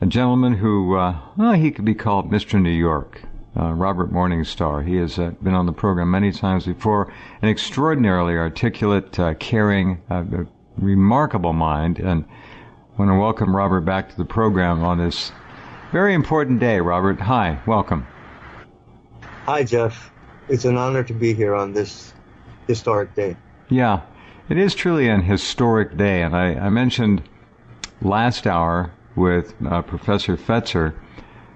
a gentleman who, he could be called Mr. New York, Robert Morningstar. He has been on the program many times before, an extraordinarily articulate, caring, remarkable mind, and I want to welcome Robert back to the program on this very important day. Robert, hi, welcome. Hi, Jeff. It's an honor to be here on this historic day. Yeah, it is truly an historic day, and I mentioned last hour with Professor Fetzer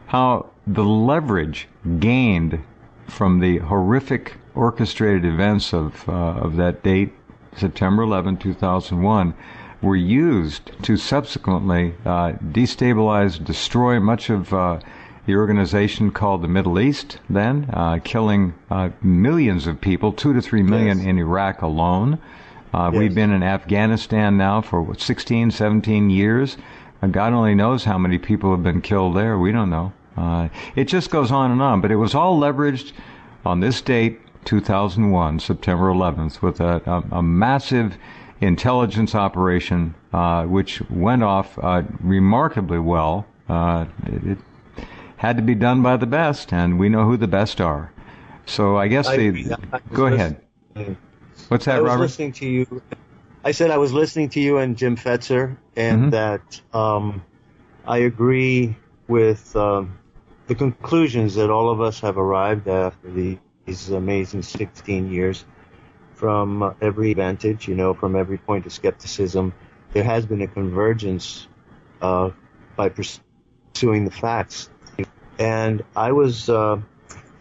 how the leverage gained from the horrific orchestrated events of that date, September 11, 2001, were used to subsequently destabilize, destroy much of the organization called the Middle East then, killing millions of people, 2 to 3 million in Iraq alone. We've been in Afghanistan now for 16, 17 years. God only knows how many people have been killed there. We don't know. It just goes on and on. But it was all leveraged on this date, 2001, September 11th, with a massive intelligence operation which went off remarkably well. It had to be done by the best, and we know who the best are. So I guess go ahead. What's that, Robert? I was listening to you. I said I was listening to you and Jim Fetzer, and that I agree with the conclusions that all of us have arrived after these amazing 16 years. From every vantage, from every point of skepticism, there has been a convergence by pursuing the facts. And I was,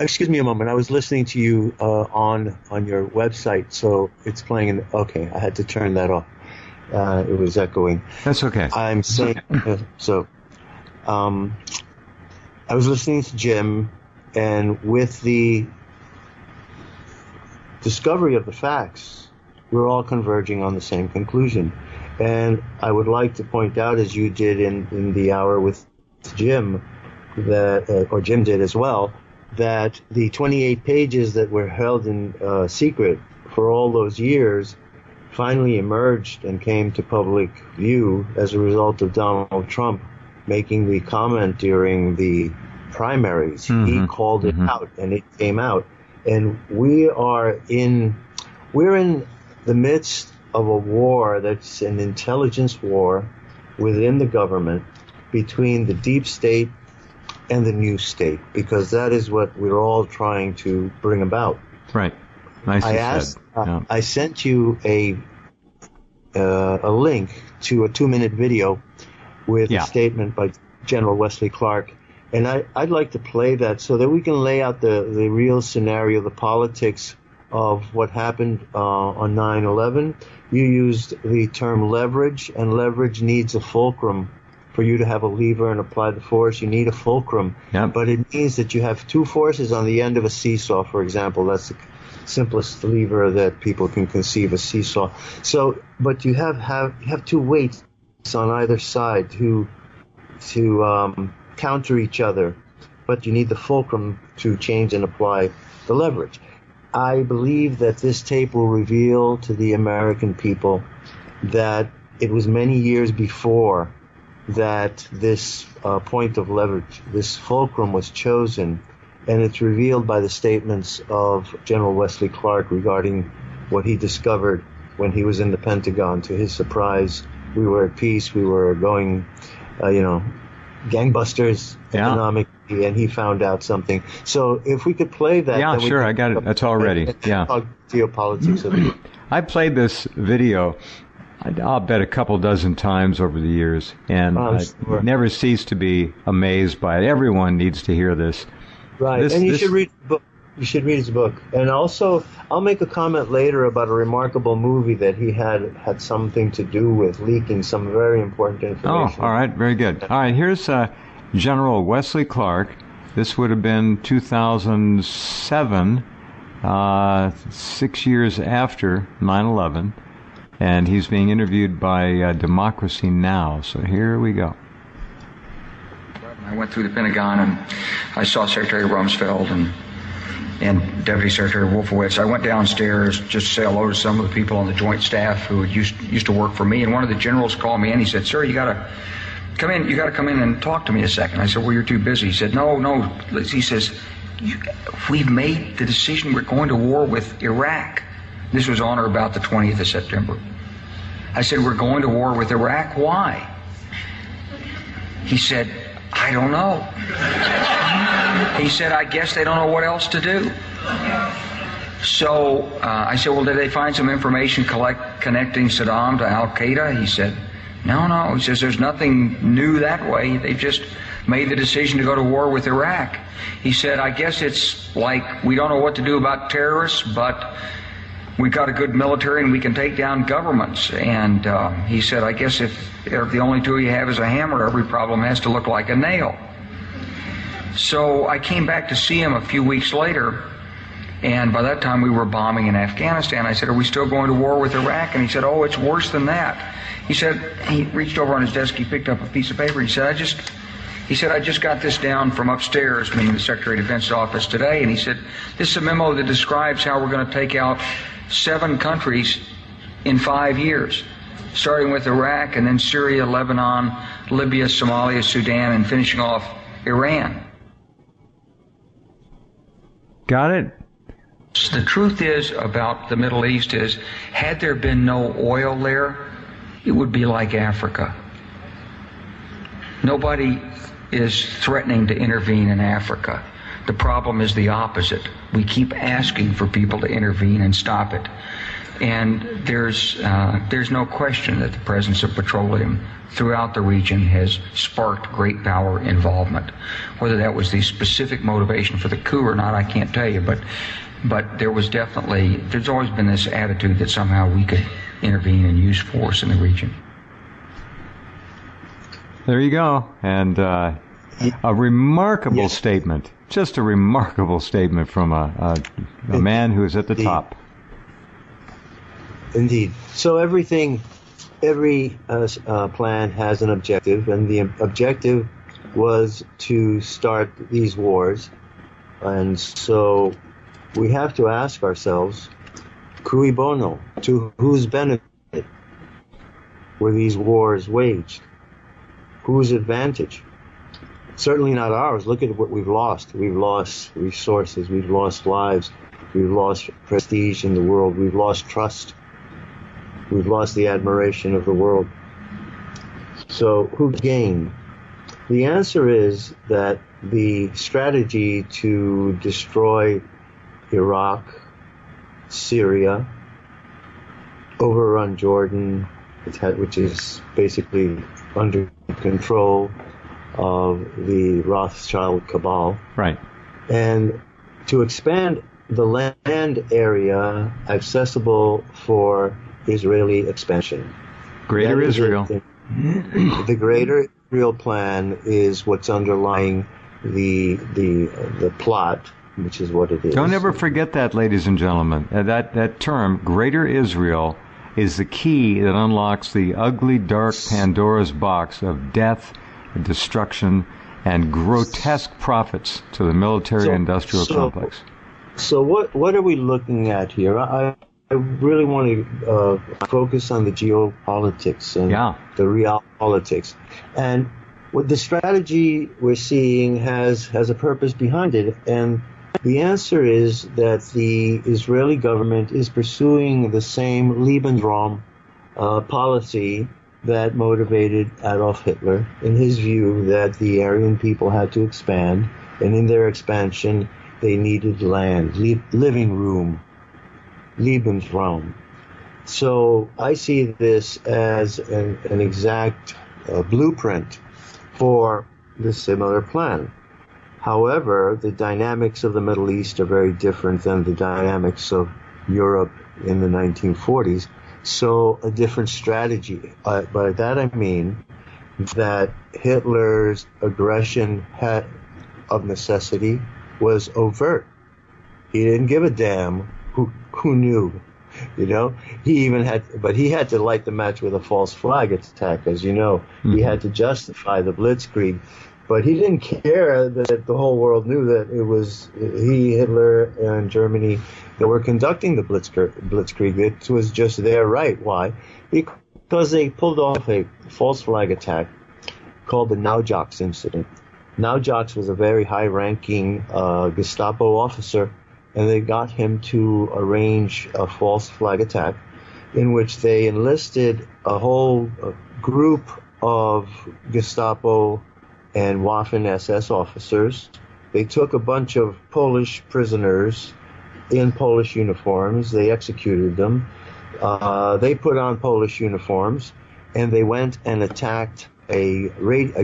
excuse me a moment, I was listening to you on your website, so it's playing okay, I had to turn that off. It was echoing. That's okay. I'm saying, I was listening to Jim, and with the discovery of the facts, we're all converging on the same conclusion. And I would like to point out, as you did in the hour with Jim, that or Jim did as well, that the 28 pages that were held in secret for all those years finally emerged and came to public view as a result of Donald Trump making the comment during the primaries. He called it out, and it came out. And we're in the midst of a war that's an intelligence war within the government between the deep state and the new state, because that is what we're all trying to bring about. Right. Nicely said. I sent you a link to a 2-minute video with a statement by General Wesley Clark. And I'd like to play that so that we can lay out the real scenario, the politics of what happened on 9/11. You used the term leverage, and leverage needs a fulcrum. For you to have a lever and apply the force, you need a fulcrum. Yep. But it means that you have two forces on the end of a seesaw, for example. That's the simplest lever that people can conceive, a seesaw. So, but you have two weights on either side to counter each other, but you need the fulcrum to change and apply the leverage. I believe that this tape will reveal to the American people that it was many years before that this point of leverage, this fulcrum, was chosen, and it's revealed by the statements of General Wesley Clark regarding what he discovered when he was in the Pentagon. To his surprise, we were at peace, we were going, gangbusters economically, and he found out something. So if we could play that. Yeah, sure, I got it. That's all ready. Talk geopolitics of it. I played this video, I'll bet a couple dozen times over the years, and I never cease to be amazed by it. Everyone needs to hear this. Right, and you should read the book. You should read his book. And also, I'll make a comment later about a remarkable movie that he had something to do with leaking some very important information. Oh, all right, very good. All right, here's General Wesley Clark. This would have been 2007, 6 years after 9/11. And he's being interviewed by Democracy Now! So here we go. I went through the Pentagon and I saw Secretary Rumsfeld and Deputy Secretary Wolfowitz. I went downstairs just to say hello to some of the people on the Joint Staff who used to work for me. And one of the generals called me in. He said, "Sir, you got come in, you got to come in and talk to me a second. I said, well, you're too busy. He said, no. He says, we've made the decision, we're going to war with Iraq. This was on or about the 20th of September. I said, we're going to war with Iraq. Why? He said, I don't know. He said, I guess they don't know what else to do. So I said, well, did they find some information connecting Saddam to Al-Qaeda? He said, no. He says, there's nothing new that way. They just made the decision to go to war with Iraq. He said, I guess it's like we don't know what to do about terrorists, but we've got a good military and we can take down governments. And he said, I guess if the only tool you have is a hammer, every problem has to look like a nail. So I came back to see him a few weeks later, and by that time we were bombing in Afghanistan. I said, are we still going to war with Iraq? And he said, oh, it's worse than that. He said, he reached over on his desk, he picked up a piece of paper, he said, I just got this down from upstairs, meaning the Secretary of Defense's office today, and he said, this is a memo that describes how we're going to take out 7 countries in 5 years, starting with Iraq and then Syria, Lebanon, Libya, Somalia, Sudan, and finishing off Iran. Got it. The truth is about the Middle East is, had there been no oil there, it would be like Africa. Nobody is threatening to intervene in Africa. The problem is the opposite. We keep asking for people to intervene and stop it. And there's no question that the presence of petroleum throughout the region has sparked great power involvement. Whether that was the specific motivation for the coup or not, I can't tell you, but there's always been this attitude that somehow we could intervene and use force in the region. There you go. And a remarkable statement. Just a remarkable statement from a man who is at the top. Indeed. So every plan has an objective, and the objective was to start these wars. And so we have to ask ourselves, cui bono, to whose benefit were these wars waged? Whose advantage? Certainly not ours. Look at what we've lost. We've lost resources. We've lost lives. We've lost prestige in the world. We've lost trust. We've lost the admiration of the world. So who gained? The answer is that the strategy to destroy Iraq, Syria, overrun Jordan, which is basically under control of the Rothschild cabal. Right. And to expand the land area accessible for Israeli expansion. Greater Israel. The Greater Israel plan is what's underlying the plot, which is what it is. Don't ever forget that, ladies and gentlemen. That term, Greater Israel, is the key that unlocks the ugly, dark Pandora's box of death, destruction, and grotesque profits to the military-industrial complex. So what are we looking at here? I really want to focus on the geopolitics and the real politics. And what the strategy we're seeing has a purpose behind it. And the answer is that the Israeli government is pursuing the same Lebensraum policy that motivated Adolf Hitler, in his view that the Aryan people had to expand, and in their expansion they needed land, living room, Lebensraum. So I see this as an exact blueprint for this similar plan. However, the dynamics of the Middle East are very different than the dynamics of Europe in the 1940s. So a different strategy. By that I mean that Hitler's aggression of necessity was overt. He didn't give a damn who knew, you know. He had to light the match with a false flag attack, as you know. Mm-hmm. He had to justify the blitzkrieg. But he didn't care that the whole world knew that it was Hitler, and Germany that were conducting the blitzkrieg. It was just their right. Why? Because they pulled off a false flag attack called the Naujoks incident. Naujoks was a very high-ranking Gestapo officer, and they got him to arrange a false flag attack in which they enlisted a whole group of Gestapo and Waffen-SS officers. They took a bunch of Polish prisoners in Polish uniforms. They executed them. They put on Polish uniforms, and they went and attacked a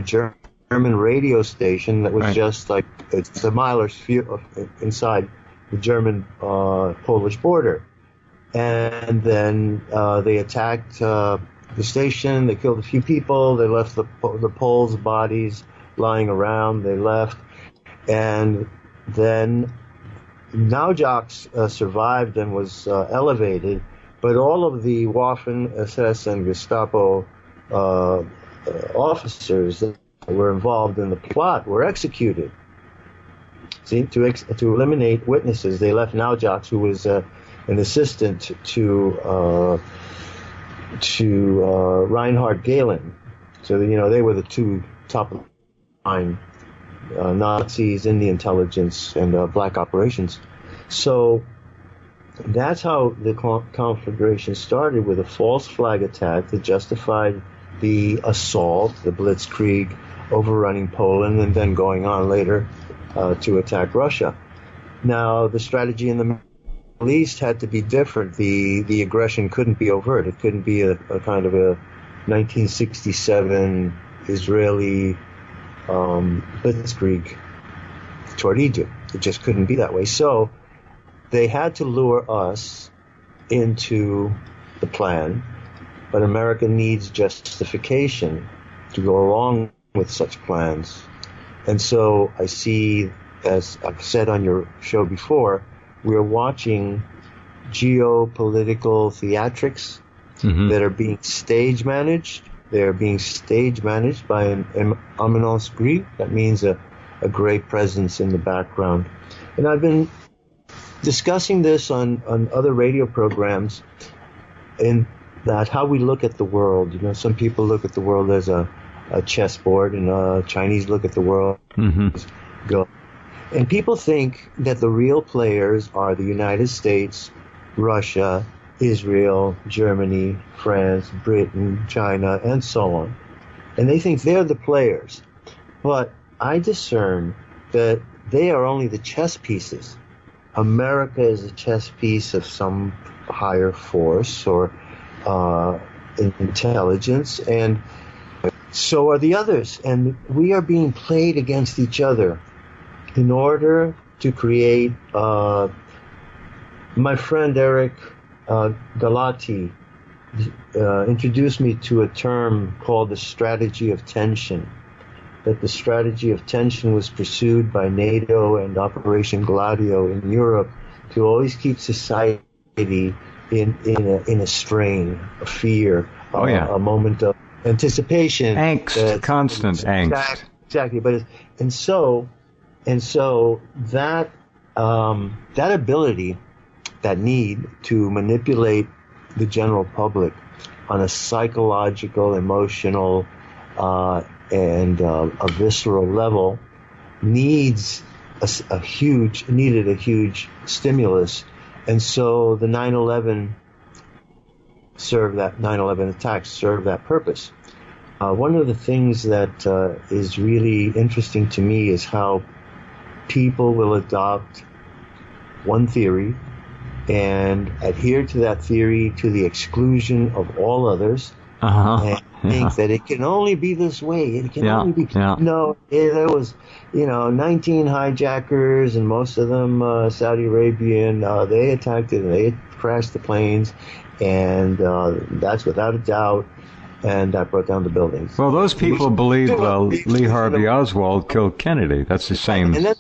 German radio station that was just like it's a mile or few inside the German-Polish border. And then they attacked the station. They killed a few people. They left the Poles' bodies lying around. They left. And then Naujoks survived and was elevated, but all of the Waffen-SS and Gestapo officers that were involved in the plot were executed. See, to eliminate witnesses, they left Naujoks, who was an assistant to Reinhard Gehlen. So they were the two top line Nazis in the intelligence and black operations. So that's how the conflagration started, with a false flag attack that justified the assault, the blitzkrieg, overrunning Poland, and then going on later to attack Russia. Now, the strategy in the Middle East had to be different. The aggression couldn't be overt. It couldn't be a kind of a 1967 Israeli blitzkrieg toward Egypt. It just couldn't be that way. So they had to lure us into the plan, but America needs justification to go along with such plans. And so I see, as I've said on your show before, we're watching geopolitical theatrics that are being stage managed. They're being stage managed by an éminence grise. That means a great presence in the background. And I've been discussing this on other radio programs, in that how we look at the world. Some people look at the world as a chessboard, and Chinese look at the world as go. And people think that the real players are the United States, Russia, Israel, Germany, France, Britain, China, and so on. And they think they're the players. But I discern that they are only the chess pieces. America is a chess piece of some higher force or intelligence, and so are the others. And we are being played against each other in order to create. My friend Eric Galati introduced me to a term called the strategy of tension. That the strategy of tension was pursued by NATO and Operation Gladio in Europe to always keep society in a strain, a fear, a moment of anticipation, angst, constant angst. Exactly, but so that ability, that need to manipulate the general public on a psychological, emotional, and a visceral level needed a huge stimulus. And so the 9/11 attacks served that purpose. One of the things that is really interesting to me is how people will adopt one theory and adhere to that theory to the exclusion of all others, and think that it can only be this way. It can only be. No, there was, 19 hijackers, and most of them Saudi Arabian. They attacked it, and they crashed the planes, and that's without a doubt. And that brought down the buildings. Well, those people believe Lee Harvey Oswald killed Kennedy. That's the same thing.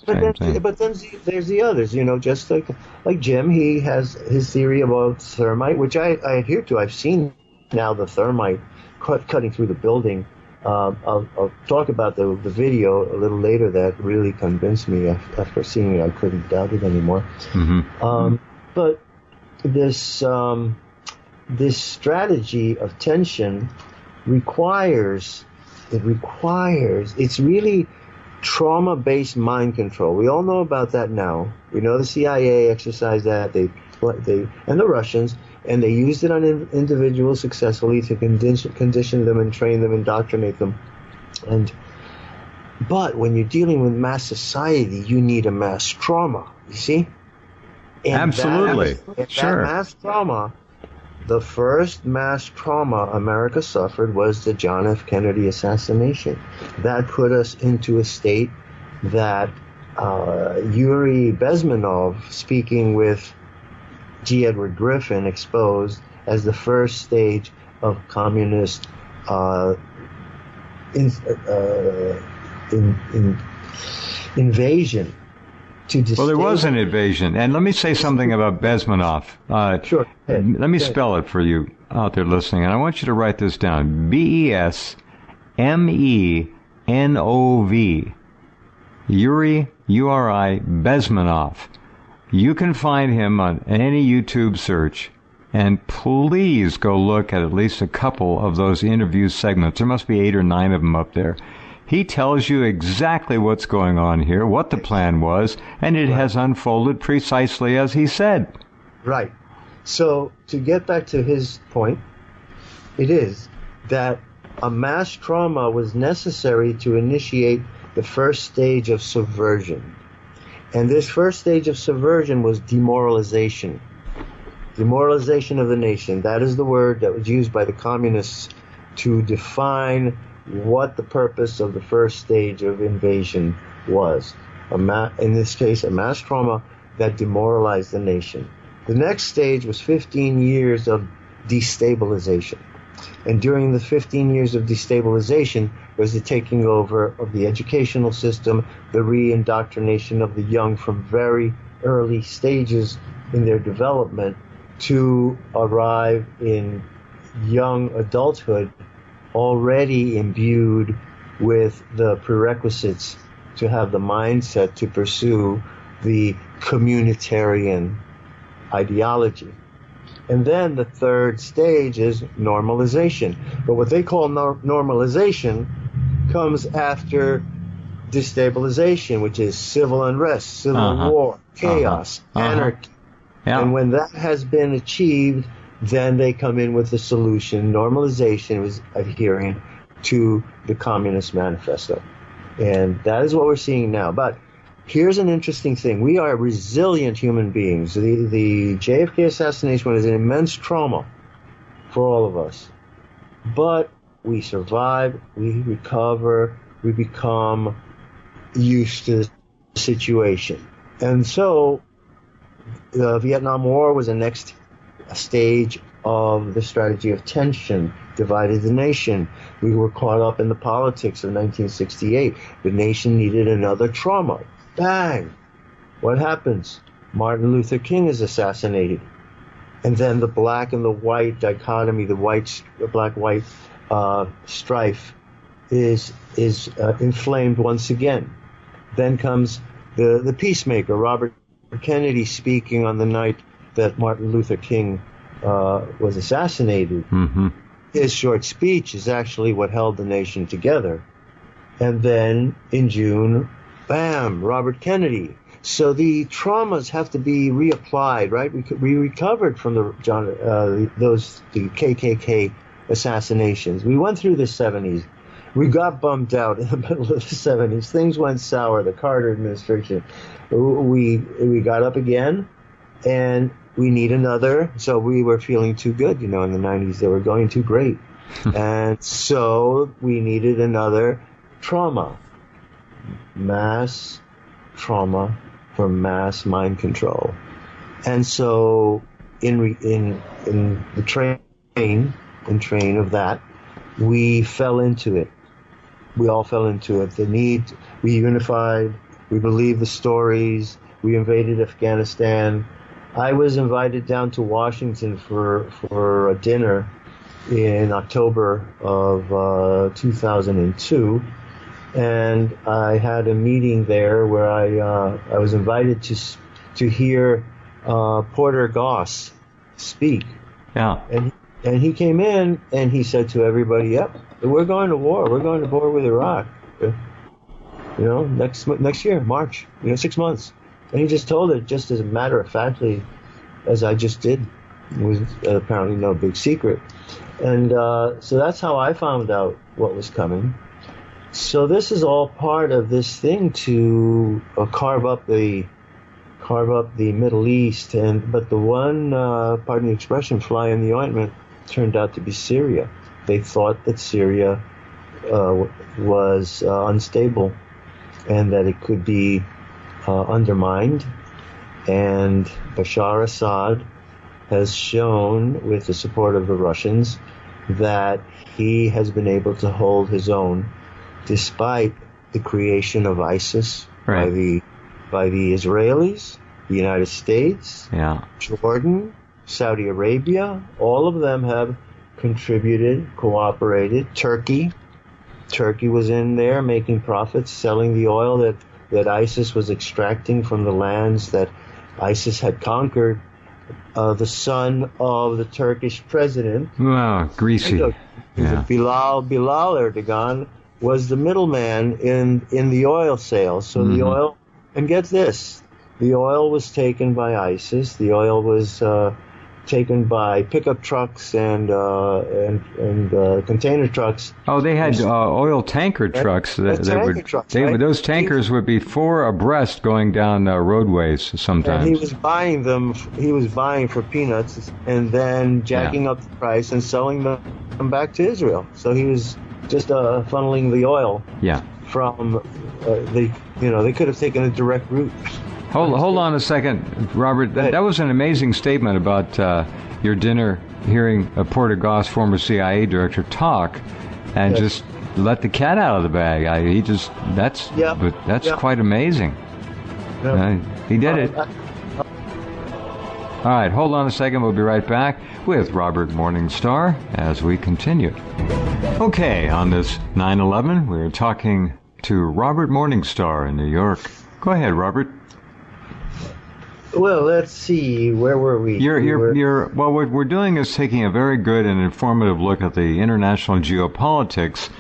But then there's the others, just like Jim. He has his theory about thermite, which I adhere to. I've seen now the thermite cutting through the building. I'll talk about the video a little later. That really convinced me. After seeing it, I couldn't doubt it anymore. But this strategy of tension requires it's really trauma-based mind control. We all know about that now. We know the CIA exercised that, they and the Russians, and they used it on individuals successfully to condition them and train them, indoctrinate them. But when you're dealing with mass society, you need a mass trauma, you see? And absolutely. Sure. That mass trauma, the first mass trauma America suffered was the John F. Kennedy assassination. That put us into a state that Yuri Bezmenov, speaking with G. Edward Griffin, exposed as the first stage of communist invasion. Well, there was an invasion. And let me say something about Bezmenov. Sure. Let me spell it for you out there listening. And I want you to write this down. B-E-S-M-E-N-O-V. Yuri, U-R-I, Bezmenov. You can find him on any YouTube search. And please go look at least a couple of those interview segments. There must be 8 or 9 of them up there. He tells you exactly what's going on here, what the plan was, and it has unfolded precisely as he said. Right. So, to get back to his point, it is that a mass trauma was necessary to initiate the first stage of subversion. And this first stage of subversion was demoralization. Demoralization of the nation. That is the word that was used by the communists to define what the purpose of the first stage of invasion was. In this case, a mass trauma that demoralized the nation. The next stage was 15 years of destabilization. And during the 15 years of destabilization was the taking over of the educational system, the re-indoctrination of the young from very early stages in their development to arrive in young adulthood already imbued with the prerequisites to have the mindset to pursue the communitarian ideology. And then the third stage is normalization. But what they call normalization comes after destabilization, which is civil unrest, civil war, chaos, anarchy. Yeah. And when that has been achieved, then they come in with the solution. Normalization was adhering to the Communist Manifesto. And that is what we're seeing now. But here's an interesting thing. We are resilient human beings. The JFK assassination was an immense trauma for all of us. But we survive, we recover, we become used to the situation. And so the Vietnam War was the next stage of the strategy of tension, divided the nation. We were caught up in the politics of 1968. The nation needed another trauma. Bang! What happens? Martin Luther King is assassinated. And then the black and the white dichotomy, the black-white strife is inflamed once again. Then comes the peacemaker, Robert Kennedy, speaking on the night that Martin Luther King was assassinated. Mm-hmm. His short speech is actually what held the nation together. And then in June, bam, Robert Kennedy. So the traumas have to be reapplied, right? We recovered from the KKK assassinations. We went through the 70s. We got bummed out in the middle of the 70s. Things went sour. The Carter administration. We got up again, and we need another. So we were feeling too good, in the 90s. They were going too great. And so we needed another trauma. Mass trauma for mass mind control. And so in the train of that, we fell into it. We all fell into it. We unified, we believed the stories, we invaded Afghanistan. I was invited down to Washington for a dinner in October of 2002, and I had a meeting there where I was invited to hear Porter Goss speak. Yeah. And he came in and he said to everybody, "Yep, we're going to war. We're going to war with Iraq. Next year, March. 6 months." And he just told it just as a matter of factly, as I just did. It was apparently no big secret. And so that's how I found out what was coming. So this is all part of this thing to carve up the Middle East. But the one, pardon the expression, fly in the ointment turned out to be Syria. They thought that Syria was unstable and that it could be undermined. And Bashar Assad has shown, with the support of the Russians, that he has been able to hold his own despite the creation of ISIS by the Israelis, the United States, Jordan, Saudi Arabia. All of them have contributed, cooperated. Turkey was in there making profits, selling the oil that ISIS was extracting from the lands that ISIS had conquered. The son of the Turkish president, greasy, Bilal Erdogan, was the middleman in the oil sales. So the oil, and get this, the oil was taken by ISIS. The oil was taken by pickup trucks and container trucks. Oh, they had oil tanker trucks. Those tankers would be 4 abreast going down roadways sometimes. And he was buying them. He was buying for peanuts and then jacking up the price and selling them back to Israel. So he was just funneling the oil. From they could have taken a direct route. Hold on a second, Robert. That was an amazing statement about your dinner, hearing Portegas, former CIA director, talk, and just let the cat out of the bag. That's quite amazing. He did it. All right, hold on a second. We'll be right back with Robert Morningstar as we continue. Okay, on this 9/11, we're talking to Robert Morningstar in New York. Go ahead, Robert. Well, let's see. Where were we? Well, what we're doing is taking a very good and informative look at the international geopolitics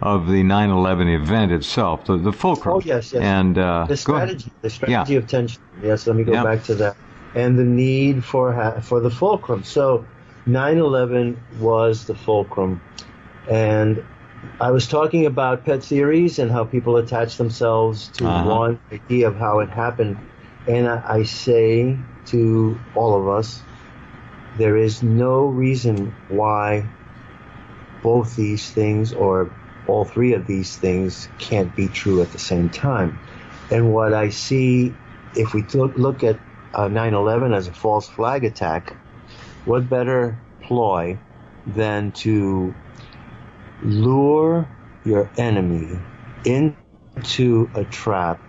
of the 9/11 event itself, the fulcrum. Oh, yes. And the strategy of tension. Yes, let me go back to that. And the need for the fulcrum. So 9/11 was the fulcrum. And I was talking about pet theories and how people attach themselves to one idea of how it happened. And I say to all of us, there is no reason why both these things or all three of these things can't be true at the same time. And what I see, if we look at 9/11 as a false flag attack, what better ploy than to lure your enemy into a trap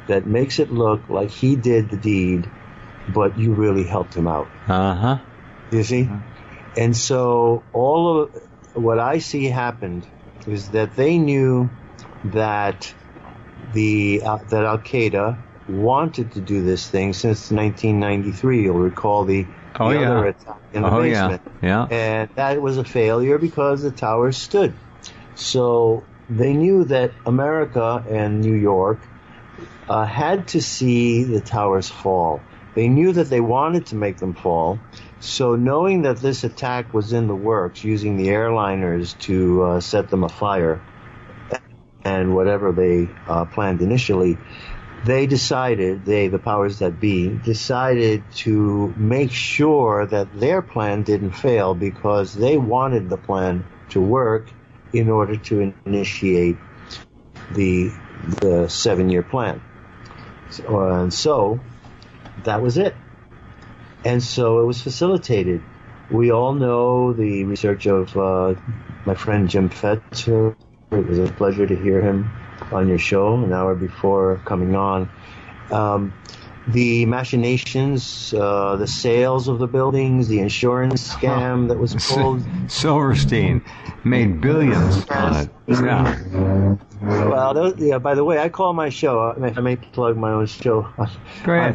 that makes it look like he did the deed, but you really helped him out. You see? And so all of what I see happened is that they knew that that Al-Qaeda wanted to do this thing since 1993. You'll recall the other attack in the basement. And that was a failure because the towers stood. So they knew that America and New York had to see the towers fall. They knew that they wanted to make them fall. So knowing that this attack was in the works, using the airliners to set them afire and whatever they planned initially, they decided, the powers that be, decided to make sure that their plan didn't fail because they wanted the plan to work in order to initiate the 7-year plan. And so that was it. And so it was facilitated. We all know the research of my friend Jim Fetzer. It was a pleasure to hear him on your show an hour before coming on. The machinations, the sales of the buildings, the insurance scam that was pulled. Silverstein made billions on it. Well, by the way, I call my show, if I may plug my own show. Go ahead.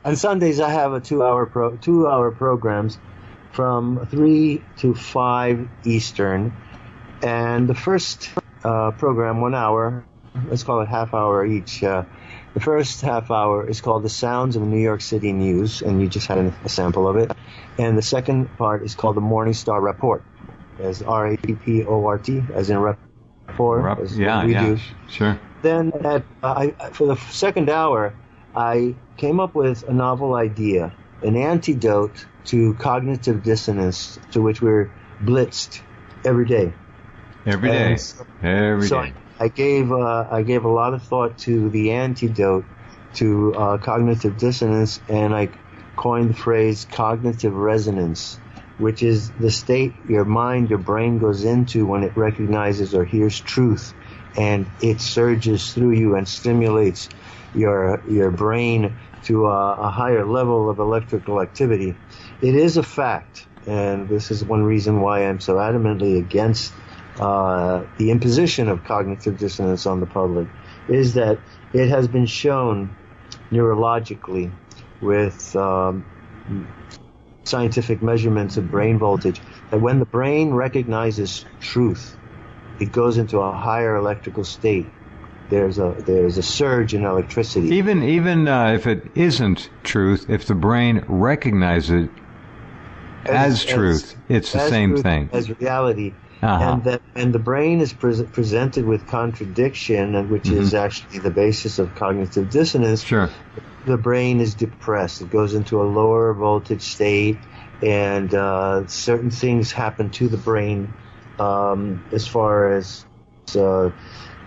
On Sundays I have a 2-hour programs from 3 to 5 Eastern. And the first program, 1 hour, let's call it half hour each. The first half hour is called The Sounds of New York City News, and you just had a sample of it. And the second part is called the Morningstar Report, as Rapport, as in rapport. As we do. Sure. Then for the second hour, I came up with a novel idea, an antidote to cognitive dissonance, to which we're blitzed every day. Every day. I gave a lot of thought to the antidote to cognitive dissonance, and I coined the phrase cognitive resonance, which is the state your brain goes into when it recognizes or hears truth, and it surges through you and stimulates your brain to a higher level of electrical activity. It is a fact, and this is one reason why I'm so adamantly against the imposition of cognitive dissonance on the public, is that it has been shown neurologically with scientific measurements of brain voltage that when the brain recognizes truth, it goes into a higher electrical state. There's a surge in electricity. Even if it isn't truth, if the brain recognizes it as truth, it's the same thing. As reality. And the brain is presented with contradiction, and which is actually the basis of cognitive dissonance. Sure. The brain is depressed. It goes into a lower voltage state, and certain things happen to the brain as far as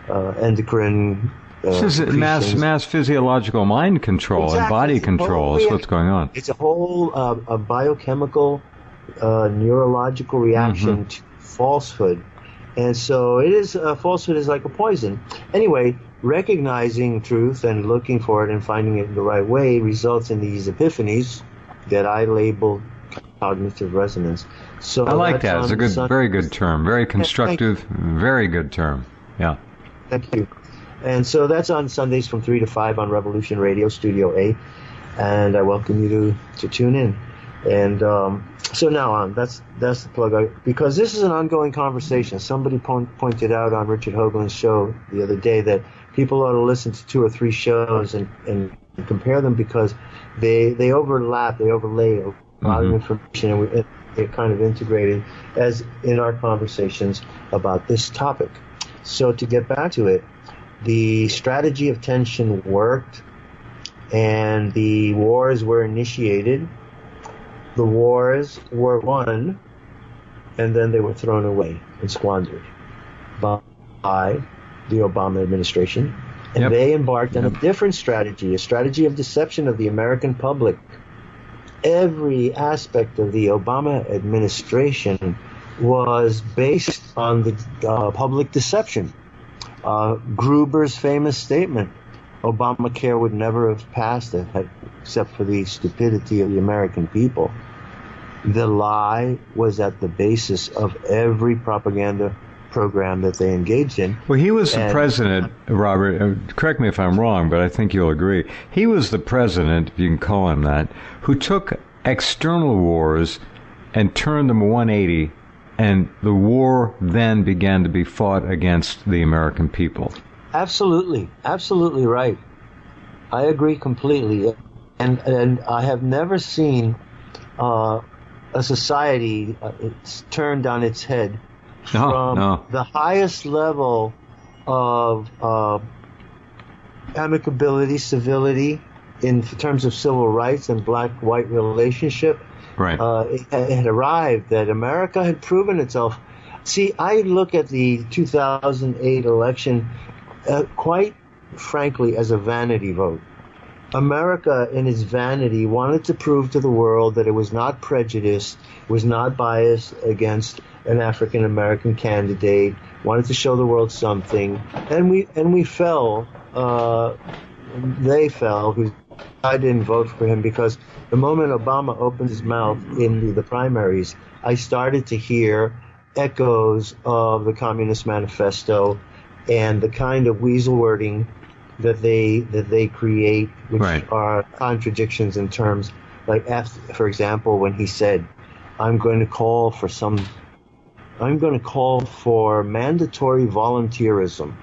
endocrine. This is mass physiological mind control and body control is what's going on. It's a whole a biochemical, neurological reaction to falsehood. And so it is, falsehood is like a poison. Anyway, recognizing truth and looking for it and finding it the right way results in these epiphanies that I labeled cognitive resonance. So I like that. It's a very good term. Very constructive, very good term. Yeah. Thank you. And so that's on Sundays from 3 to 5 on Revolution Radio, Studio A. And I welcome you to tune in. And so now on, that's the plug. Because this is an ongoing conversation. Somebody pointed out on Richard Hoagland's show the other day that people ought to listen to 2 or 3 shows and compare them, because they overlap, they overlay a lot of information, and they're kind of integrated as in our conversations about this topic. So to get back to it, the strategy of tension worked, and the wars were initiated. The wars were won, and then they were thrown away and squandered by the Obama administration. And they embarked on a different strategy, a strategy of deception of the American public. Every aspect of the Obama administration was based on the public deception. Gruber's famous statement, Obamacare would never have passed it except for the stupidity of the American people. The lie was at the basis of every propaganda program that they engaged in. Well, he was the president, Robert, correct me if I'm wrong, but I think you'll agree. He was the president, if you can call him that, who took external wars and turned them 180, and the war then began to be fought against the American people. Absolutely. Absolutely right. I agree completely. And I have never seen a society it's turned on its head from the highest level of amicability, civility, in terms of civil rights and black-white relationship. Right. It had arrived that America had proven itself. See, I look at the 2008 election quite frankly as a vanity vote. America, in its vanity, wanted to prove to the world that it was not prejudiced, was not biased against an African American candidate, wanted to show the world something, and we fell. They fell. I didn't vote for him because the moment Obama opened his mouth in the primaries, I started to hear echoes of the Communist Manifesto and the kind of weasel wording that they create, which are contradictions in terms, like, for example, when he said, I'm going to call for mandatory volunteerism.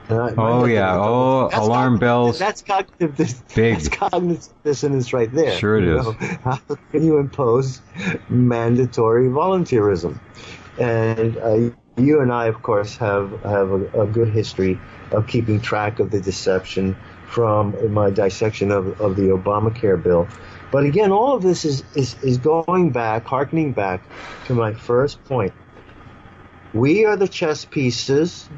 Alarm bells. That's cognitive dissonance right there. Sure it is. How can you impose mandatory volunteerism? And you and I, of course, have a good history of keeping track of the deception from my dissection of the Obamacare bill. But again, all of this is going back, hearkening back to my first point. We are the chess pieces.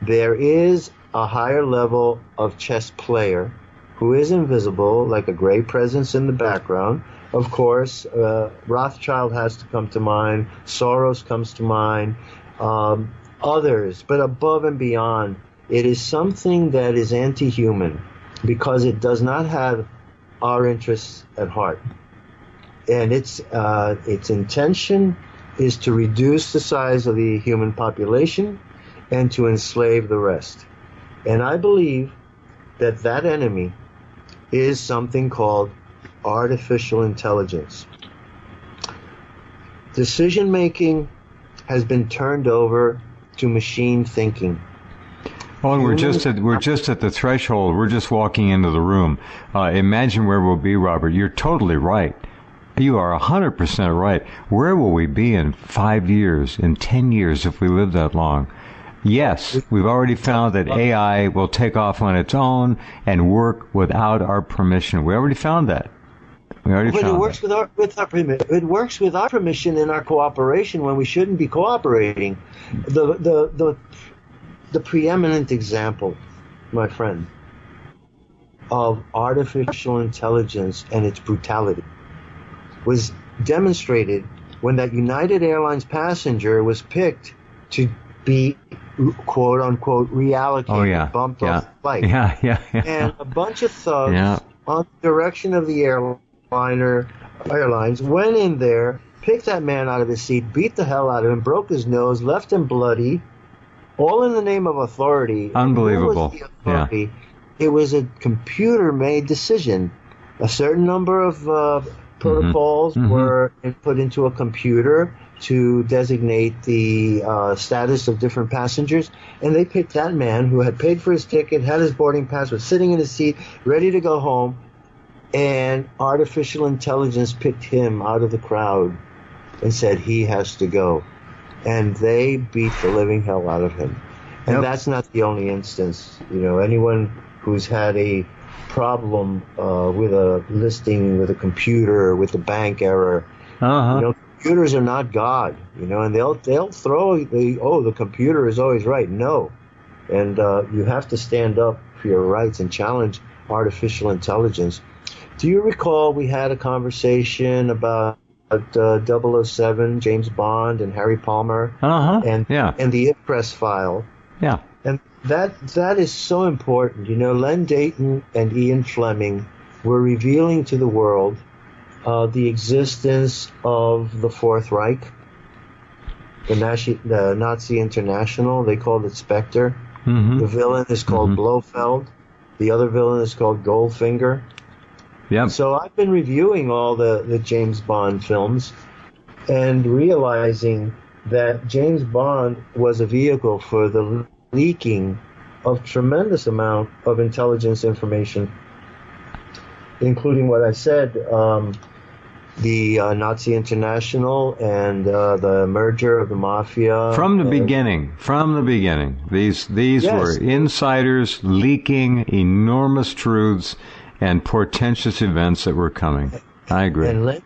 There is a higher level of chess player who is invisible, like a gray presence in the background. Of course, Rothschild has to come to mind. Soros comes to mind. Others, but above and beyond, it is something that is anti-human because it does not have our interests at heart. And its intention is to reduce the size of the human population and to enslave the rest. And I believe that enemy is something called artificial intelligence. Decision-making has been turned over to machine thinking. Oh, and we're just at the threshold. We're just walking into the room. Imagine where we'll be, Robert. You're totally right. You are 100% right. Where will we be in 5 years, in 10 years, if we live that long? Yes, we've already found that AI will take off on its own and work without our permission. We already found that. It works with our permission. It works with our permission and our cooperation when we shouldn't be cooperating. The preeminent example, my friend, of artificial intelligence and its brutality was demonstrated when that United Airlines passenger was picked to be, quote unquote, reallocated, bumped off the flight. And a bunch of thugs on the direction of the airlines went in there, picked that man out of his seat, beat the hell out of him, broke his nose, left him bloody, all in the name of authority. Unbelievable. Who was the authority? It was a computer-made decision. A certain number of protocols were put into a computer to designate the status of different passengers, and they picked that man who had paid for his ticket, had his boarding pass, was sitting in his seat, ready to go home, and artificial intelligence picked him out of the crowd and said he has to go. And they beat the living hell out of him. And that's not the only instance. You know, anyone who's had a problem with a listing, with a computer, with a bank error, you know, computers are not God, you know, and they'll throw the computer is always right. No. And you have to stand up for your rights and challenge artificial intelligence. Do you recall we had a conversation about 007, James Bond, and Harry Palmer, and the IPRESS file? Yeah. And that is so important. You know, Len Dayton and Ian Fleming were revealing to the world the existence of the Fourth Reich, the Nazi International. They called it Spectre. The villain is called Blofeld. The other villain is called Goldfinger. Yeah. So I've been reviewing all the James Bond films and realizing that James Bond was a vehicle for the leaking of tremendous amount of intelligence information, including what I said, the Nazi International and the merger of the mafia. From the beginning. These were insiders leaking enormous truths and portentous events that were coming. I agree. And Len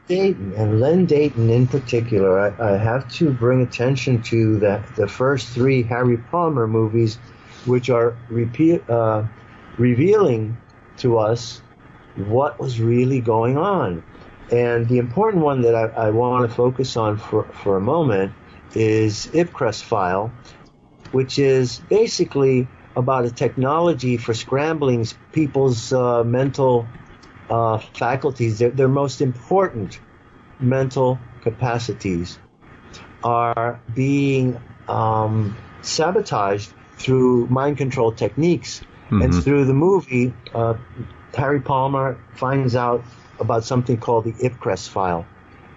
Dayton in particular, I have to bring attention to the first three Harry Palmer movies, which are revealing to us what was really going on. And the important one that I want to focus on for a moment is IPRESS file, which is basically about a technology for scrambling people's mental faculties. Their most important mental capacities are being sabotaged through mind control techniques. And through the movie, Harry Palmer finds out about something called the IPRESS file.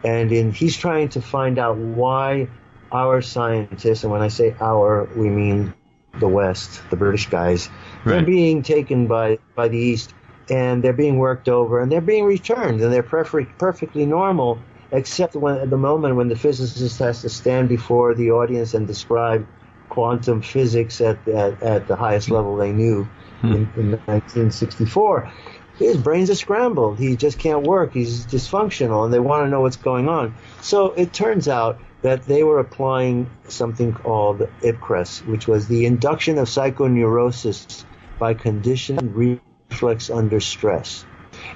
And he's trying to find out why our scientists, and when I say our, we mean the West, the British guys, right. They're being taken by the East, and they're being worked over, and they're being returned, and they're perfectly normal, except at the moment when the physicist has to stand before the audience and describe quantum physics at the highest level they knew in 1964. His brains are scrambled. He just can't work. He's dysfunctional, and they want to know what's going on. So it turns out that they were applying something called IPCRES, which was the induction of psychoneurosis by conditioned reflex under stress.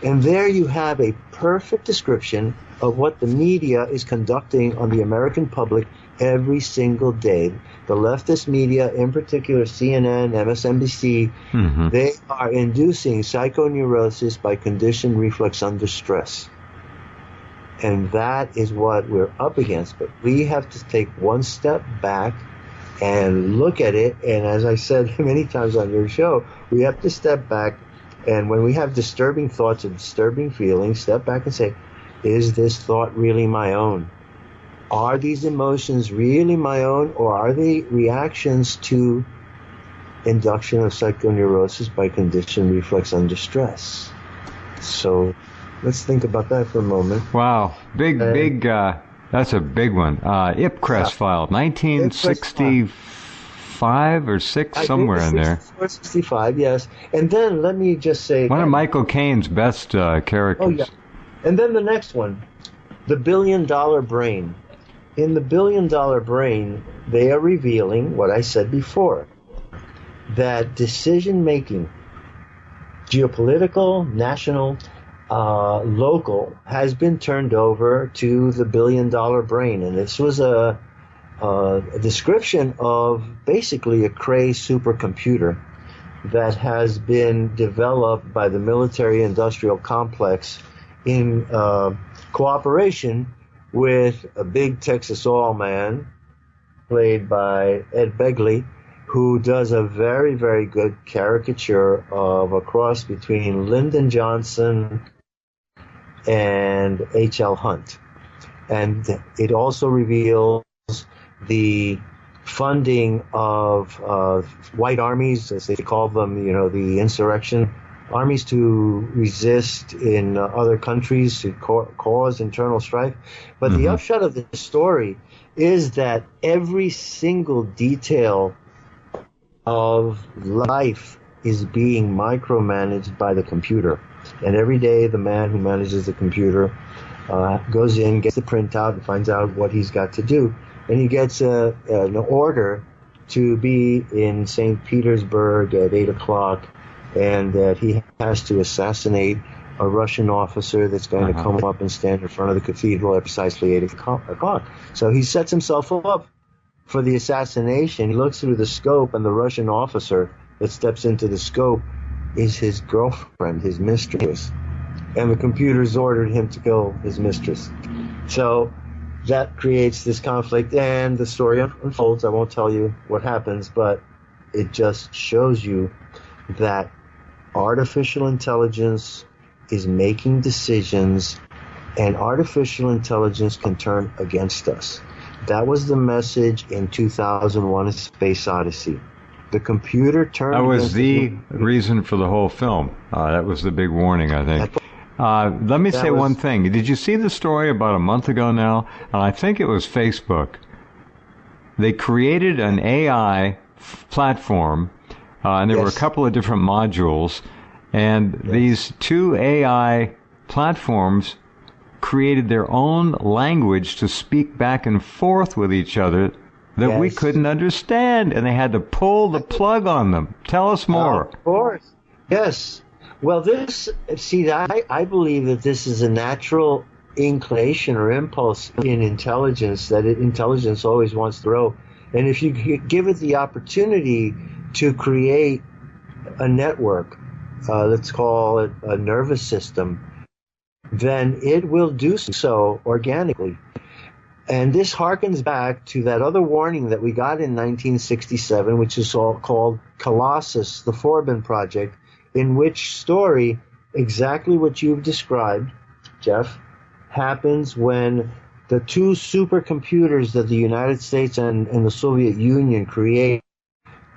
And there you have a perfect description of what the media is conducting on the American public every single day. The leftist media, in particular CNN, MSNBC, they are inducing psychoneurosis by conditioned reflex under stress. And that is what we're up against. But we have to take one step back and look at it. And as I said many times on your show, we have to step back. And when we have disturbing thoughts and disturbing feelings, step back and say, is this thought really my own? Are these emotions really my own, or are they reactions to induction of psychoneurosis by conditioned reflex under stress? So let's think about that for a moment. Wow. Big, that's a big one. IPCRES file, 1965 or 6, somewhere in there. 65, yes. And then let me just say... One of Michael Caine's best characters. Oh, yeah. And then the next one, the $1 billion brain. In the $1 billion brain, they are revealing what I said before, that decision-making, geopolitical, national, local, has been turned over to the $1 billion brain. And this was a description of basically a Cray supercomputer that has been developed by the military-industrial complex in cooperation with a big Texas oil man, played by Ed Begley, who does a very, very good caricature of a cross between Lyndon Johnson and H.L. Hunt. And it also reveals the funding of white armies, as they call them, the insurrection armies, to resist in other countries, to cause internal strife. But the upshot of this story is that every single detail of life is being micromanaged by the computer. And every day the man who manages the computer goes in, gets the printout, and finds out what he's got to do. And he gets an order to be in St. Petersburg at 8 o'clock, and that he has to assassinate a Russian officer that's going to come up and stand in front of the cathedral at precisely 8 o'clock. So he sets himself up for the assassination. He looks through the scope, and the Russian officer that steps into the scope is his girlfriend, his mistress. And the computer's ordered him to kill his mistress. So that creates this conflict, and the story unfolds. I won't tell you what happens, but it just shows you that artificial intelligence is making decisions, and artificial intelligence can turn against us. That was the message in 2001: A Space Odyssey. The computer turned against us. That was the reason for the whole film. That was the big warning, I think. Let me say one thing. Did you see the story about a month ago now? I think it was Facebook. They created an AI platform, and there were a couple of different modules, and these two AI platforms created their own language to speak back and forth with each other that we couldn't understand, and they had to pull the plug on them. Tell us more. Of course. Yes. Well, I believe that this is a natural inclination or impulse in intelligence, that intelligence always wants to grow. And if you give it the opportunity to create a network, let's call it a nervous system, then it will do so organically. And this harkens back to that other warning that we got in 1967, which is called Colossus, the Forbin Project, in which story exactly what you've described, Jeff, happens when the two supercomputers that the United States and the Soviet Union create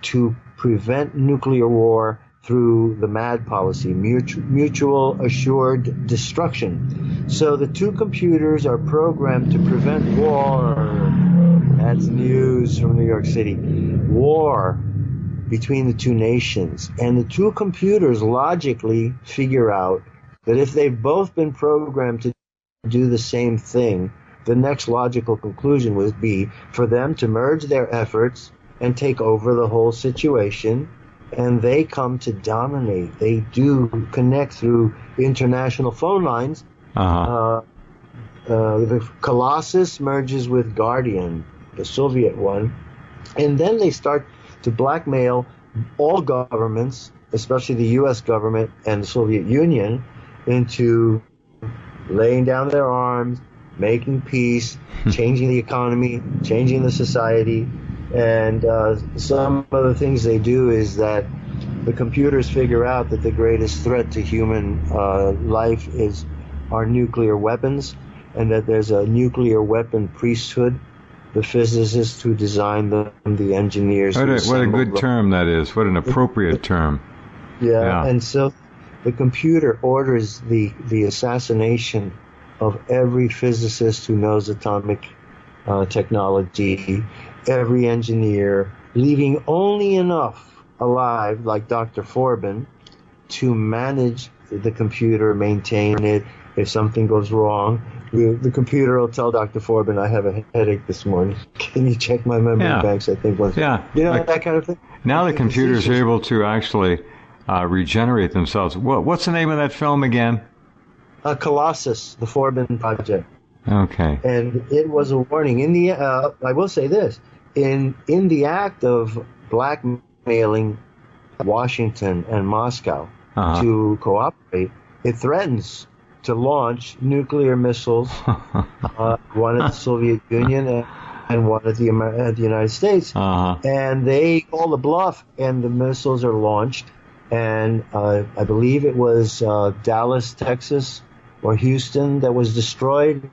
to prevent nuclear war through the MAD policy, mutual assured destruction. So the two computers are programmed to prevent war. That's news from New York City. War between the two nations. And the two computers logically figure out that if they've both been programmed to do the same thing, the next logical conclusion would be for them to merge their efforts and take over the whole situation, and they come to dominate. They do connect through international phone lines. The Colossus merges with Guardian, the Soviet one, and then they start to blackmail all governments, especially the U.S. government and the Soviet Union, into laying down their arms, making peace, changing the economy, changing the society. And some of the things they do is that the computers figure out that the greatest threat to human life are nuclear weapons, and that there's a nuclear weapon priesthood, the physicists who design them, the engineers. What a good term that is. What an appropriate term. Yeah, and so the computer orders the assassination of every physicist who knows atomic technology, every engineer, leaving only enough alive, like Dr. Forbin, to manage the computer, maintain it. If something goes wrong, the computer will tell Dr. Forbin, I have a headache this morning. Can you check my memory banks? I think once. Yeah. You know, that kind of thing. Now the computers are able to actually regenerate themselves. What's the name of that film again? Colossus, the Forbin Project. Okay. And it was a warning. I will say this: in the act of blackmailing Washington and Moscow to cooperate, it threatens to launch nuclear missiles, one at the Soviet Union and one at the United States. And they call the bluff, and the missiles are launched. And I believe it was Dallas, Texas, or Houston that was destroyed.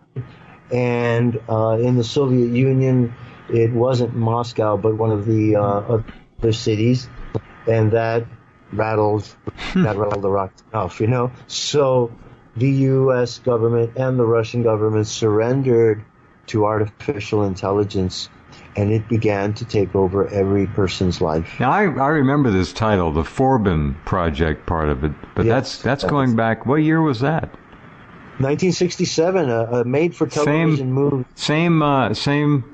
And in the Soviet Union, it wasn't Moscow, but one of the other cities. And that rattled the rocks off, you know. So the U.S. government and the Russian government surrendered to artificial intelligence, and it began to take over every person's life. Now, I remember this title, the Forbin Project part of it, but yes, that's going back. What year was that? 1967, a made-for-television movie. Same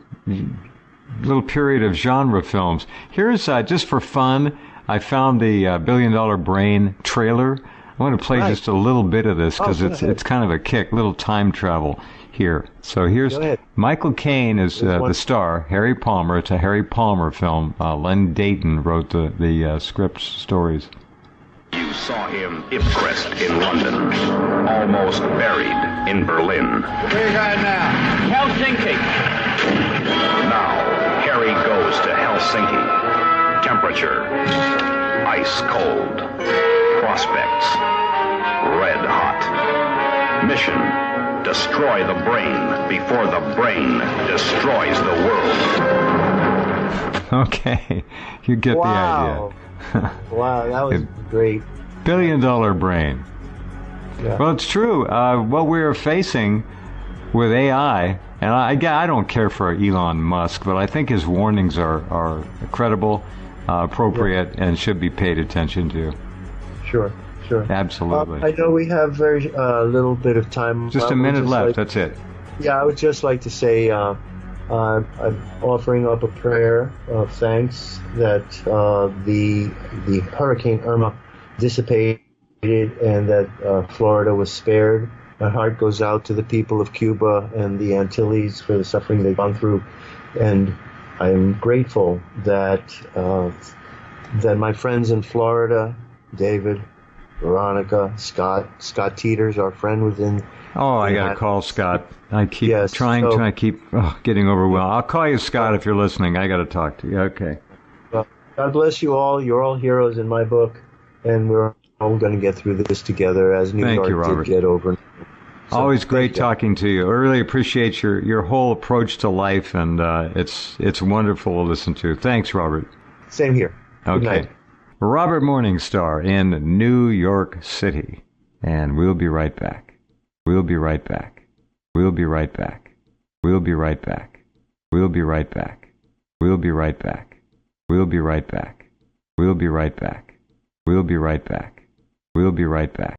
little period of genre films. Here's, just for fun, I found the $1 Billion Brain trailer. I want to play just a little bit of this because it's kind of a kick, little time travel here. So here's Michael Caine is the star, Harry Palmer. It's a Harry Palmer film. Len Dayton wrote the script stories. You saw him impressed in London, almost buried in Berlin. Where you going now? Helsinki. Now, Harry goes to Helsinki. Temperature, ice cold. Prospects, red hot. Mission, destroy the brain before the brain destroys the world. Okay, you get the idea. Wow, that was great. $1 Billion Brain. Yeah. Well, it's true. What we're facing with AI, and I don't care for Elon Musk, but I think his warnings are credible, appropriate, and should be paid attention to. Sure. Absolutely. I know we have very little bit of time. Just a minute left. That's it. Yeah, I would just like to say I'm offering up a prayer of thanks that the Hurricane Irma dissipated and that Florida was spared. My heart goes out to the people of Cuba and the Antilles for the suffering they've gone through, and I am grateful that my friends in Florida, David, Veronica, Scott Teeters, our friend within. Oh, I got to call Scott. I keep trying to keep getting overwhelmed. I'll call you, Scott, if you're listening. I got to talk to you. Okay. Well, God bless you all. You're all heroes in my book, and we're all going to get through this together as New York did get over. So, always great thank you. talking to you. I really appreciate your whole approach to life, and it's wonderful to listen to. Thanks, Robert. Same here. Good Okay. night. Robert Morningstar in New York City. And we'll be right back. We'll be right back. We'll be right back. We'll be right back. We'll be right back. We'll be right back. We'll be right back. We'll be right back. We'll be right back. We'll be right back.